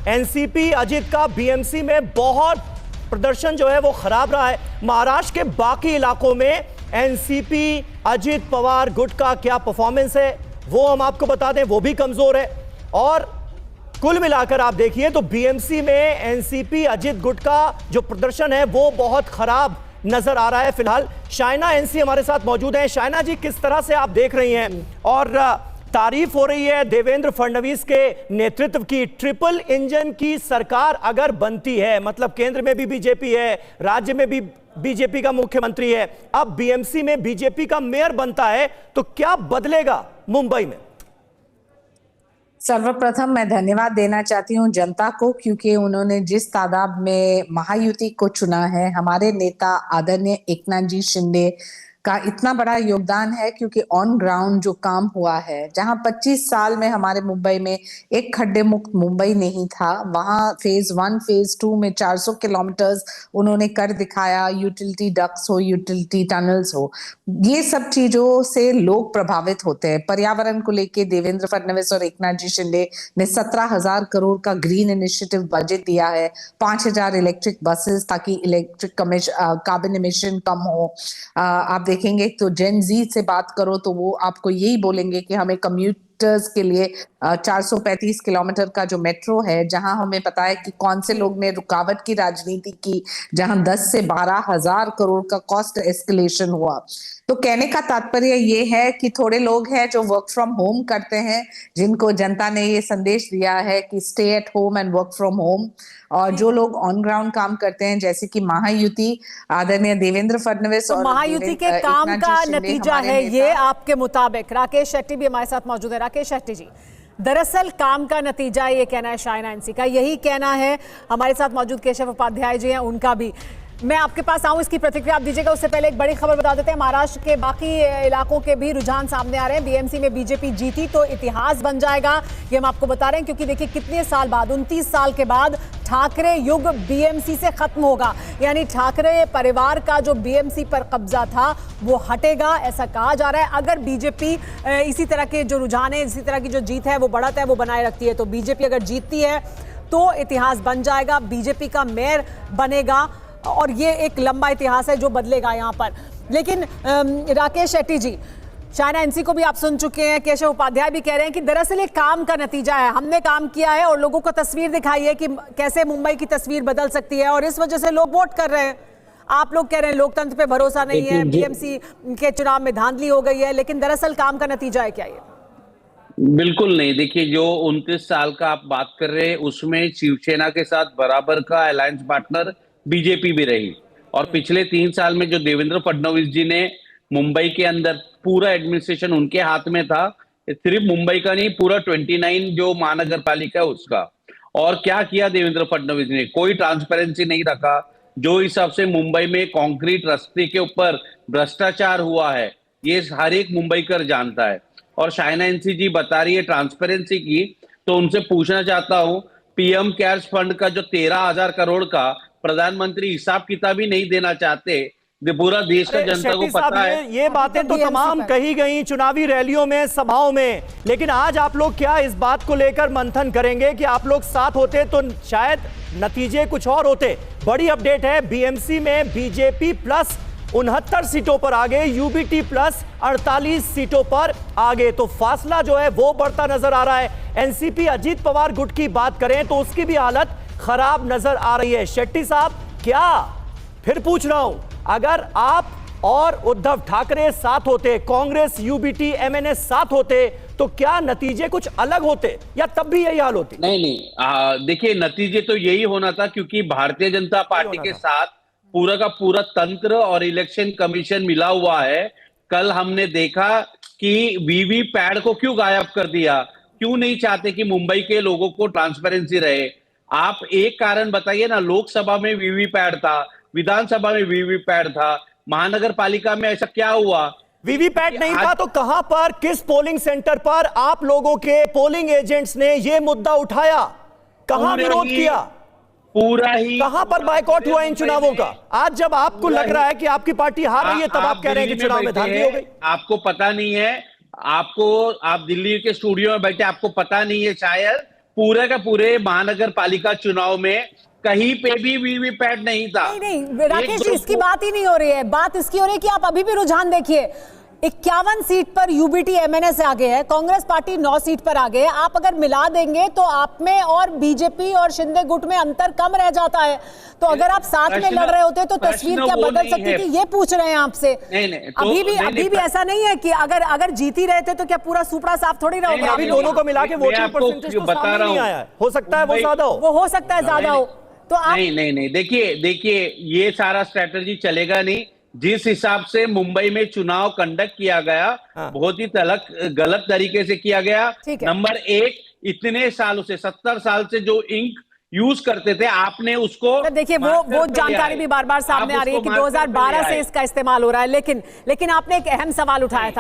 NCP Ajit का BMC में बहुत प्रदर्शन जो है वो खराब रहा है। महाराष्ट्र के बाकी इलाकों में एनसीपी अजित पवार गुट का क्या परफॉर्मेंस है वो हम आपको बता दें, वो भी कमजोर है। और कुल मिलाकर आप देखिए तो बीएमसी में एनसीपी अजित गुट का जो प्रदर्शन है वो बहुत खराब नजर आ रहा है। फिलहाल शाइना एनसी हमारे साथ मौजूद हैं। शाइना जी, किस तरह से आप देख रही हैं और तारीफ हो रही है देवेंद्र फडणवीस के नेतृत्व की, ट्रिपल इंजन की सरकार अगर बनती है, मतलब केंद्र में भी बीजेपी है, राज्य में भी बीजेपी का मुख्यमंत्री है, अब बीएमसी में बीजेपी का मेयर बनता है, तो क्या बदलेगा मुंबई में? सर्वप्रथम मैं धन्यवाद देना चाहती हूं जनता को, क्योंकि उन्होंने जिस तादाद में महायुति को चुना है। हमारे नेता आदरणीय एकनाथ जी शिंदे का इतना बड़ा योगदान है, क्योंकि ऑन ग्राउंड जो काम हुआ है, जहां 25 साल में हमारे मुंबई में एक खड्डे मुक्त मुंबई नहीं था, वहां फेज 1 फेज 2 में 400 किलोमीटर्स उन्होंने कर दिखाया। यूटिलिटी डक्ट्स हो, यूटिलिटी टनल्स हो, ये सब चीजों से लोग प्रभावित होते हैं। पर्यावरण को लेके देवेंद्र फडणवीस और एकनाथ जी शिंदे ने 17,000 करोड़ का ग्रीन इनिशिएटिव बजट दिया है, 5,000 इलेक्ट्रिक बसेस ताकि इलेक्ट्रिक कार्बन इमिशन कम हो। आप देखेंगे तो जेन जी से बात करो तो वो आपको यही बोलेंगे कि हमें कम्यूटर्स के लिए 435 किलोमीटर का जो मेट्रो है, जहां हमें पता है कि कौन से लोग ने रुकावट की राजनीति की, जहां 10 से 12,000 करोड़ का कॉस्ट एस्केलेशन हुआ। तो कहने का तात्पर्य ये है कि थोड़े लोग हैं जो वर्क फ्रॉम होम करते हैं, जिनको जनता ने ये संदेश दिया है कि stay at home and work from home, और जो लोग ऑन ग्राउंड काम करते हैं जैसे कि महायुति आदरणीय देवेंद्र फडणवीस और महायुति के काम का नतीजा है ये आपके मुताबिक? राकेश शेट्टी भी हमारे साथ मौजूद है। राकेश शेट्टी जी, दरअसल काम का नतीजा ये कहना है शाइना एनसी का, यही कहना है। हमारे साथ मौजूद केशव उपाध्याय जी हैं, उनका भी। मैं आपके पास आऊं, इसकी प्रतिक्रिया आप दीजिएगा। उससे पहले एक बड़ी खबर बता देते हैं, महाराष्ट्र के बाकी इलाकों के भी रुझान सामने आ रहे हैं। बीएमसी में बीजेपी जीती तो इतिहास बन जाएगा, ये हम आपको बता रहे हैं, क्योंकि देखिए कितने साल बाद, 29 साल के बाद ठाकरे युग बीएमसी से खत्म होगा। यानी ठाकरे परिवार का जो बीएमसी पर कब्जा था वो हटेगा, ऐसा कहा जा रहा है। अगर बीजेपी इसी तरह के जो रुझान है, इसी तरह की जो जीत है, वो बढ़त है, वो बनाए रखती है, तो बीजेपी अगर जीतती है तो इतिहास बन जाएगा, बीजेपी का मेयर बनेगा, और ये एक लंबा इतिहास है जो बदलेगा यहाँ पर। लेकिन राकेश शेट्टी जी, शाइना एनसी को भी आप सुन चुके हैं, केशव उपाध्याय भी कह रहे हैं कि दरअसल ये काम का नतीजा है, हमने काम किया है और लोगों को तस्वीर दिखाई है कि कैसे मुंबई की तस्वीर बदल सकती है, और इस वजह से लोग वोट कर रहे हैं। आप लोग कह रहे हैं लोकतंत्र पे भरोसा नहीं है, बीएमसी के चुनाव में धांधली हो गई है, लेकिन दरअसल काम का नतीजा है क्या ये? बिल्कुल नहीं। देखिए, जो 29 साल का आप बात कर रहे हैं उसमें शिवसेना के साथ बराबर का अलायंस पार्टनर बीजेपी भी रही, और पिछले 3 साल में जो देवेंद्र फडणवीस जी ने मुंबई के अंदर पूरा एडमिनिस्ट्रेशन उनके हाथ में था, सिर्फ मुंबई का नहीं, पूरा 29 जो महानगर पालिका है उसका। और क्या किया देवेंद्र फडणवीस ने? कोई ट्रांसपेरेंसी नहीं रखा। जो हिसाब से मुंबई में कंक्रीट रास्ते के ऊपर भ्रष्टाचार हुआ है, ये हर एक मुंबईकर जानता है। और शाइना एनसी जी बता रही है ट्रांसपेरेंसी की, तो उनसे पूछना चाहता हूं, पीएम केयर्स फंड का जो 13,000 करोड़ का प्रधानमंत्री हिसाब किताब ही नहीं देना चाहते, पूरा देश का जनता को पता है। ये बातें तो तमाम कही गई चुनावी रैलियों में, सभाओं में, लेकिन आज आप लोग क्या इस बात को लेकर मंथन करेंगे कि आप लोग साथ होते तो शायद नतीजे कुछ और होते? बड़ी अपडेट है, बीएमसी में बीजेपी प्लस 69 सीटों पर आगे, यूबीटी प्लस 48 सीटों पर आगे, तो फासला जो है वो बढ़ता नजर आ रहा है। एनसीपी अजित पवार गुट की बात करें तो उसकी भी हालत खराब नजर आ रही है। शेट्टी साहब, क्या, फिर पूछ रहा हूं, अगर आप और उद्धव ठाकरे साथ होते, कांग्रेस यूबीटी एमएनएस साथ होते, तो क्या नतीजे कुछ अलग होते या तब भी यही हाल होती? नहीं, देखिए नतीजे तो यही होना था, क्योंकि भारतीय जनता पार्टी के साथ पूरा का पूरा तंत्र और इलेक्शन कमीशन मिला हुआ है। कल हमने देखा कि वीवीपैट को क्यों गायब कर दिया, क्यों नहीं चाहते कि मुंबई के लोगों को ट्रांसपेरेंसी रहे? आप एक कारण बताइए ना। लोकसभा में वीवीपैट था, विधानसभा में वीवीपैट था, महानगर पालिका में ऐसा क्या हुआ? वीवीपैट नहीं था तो कहां पर, किस पोलिंग सेंटर पर आप लोगों के पोलिंग एजेंट्स ने यह मुद्दा उठाया? कहां विरोध किया? पूरा ही कहां पर बायकॉट हुआ इन चुनावों का? आज जब आपको लग रहा है कि आपकी पार्टी हार रही है, तब आप कह रहे हैं कि चुनाव में धांधली हो गई। आपको पता नहीं है, आप दिल्ली के स्टूडियो में बैठे, आपको पता नहीं है शायद, पूरे का पूरे महानगर पालिका चुनाव में कहीं पे भी वीवीपैट नहीं था। नहीं राकेश जी, इसकी बात ही नहीं हो रही है। बात इसकी हो रही है कि आप अभी भी रुझान देखिए, 51 सीट पर यूबीटी एमएनएस आगे है, कांग्रेस पार्टी 9 सीट पर आगे है। आप अगर मिला देंगे तो आप में और बीजेपी और शिंदे गुट में अंतर कम रह जाता है। तो अगर आप साथ में लड़ रहे होते तो तस्वीर क्या बदल सकती थी, ये पूछ रहे हैं आपसे। अभी भी ऐसा नहीं है कि अगर जीती रहे थे तो क्या पूरा सुपड़ा साफ थोड़ी रहोगे। अभी दोनों को मिला के वोटिंग परसेंटेज तो सामने नहीं आया है। हो सकता है वो ज्यादा हो, वो हो सकता है ज्यादा हो। तो आप नहीं देखिए ये सारा स्ट्रेटजी चलेगा नहीं। जिस हिसाब से मुंबई में चुनाव कंडक्ट किया गया, बहुत ही गलत तरीके से किया गया। नंबर 1, इतने सालों से 70 साल से जो इंक यूज करते थे, आपने उसको देखिए वो जानकारी भी बार बार सामने आ रही है कि 2012 से इसका इस्तेमाल हो रहा है। लेकिन आपने एक अहम सवाल उठाया था।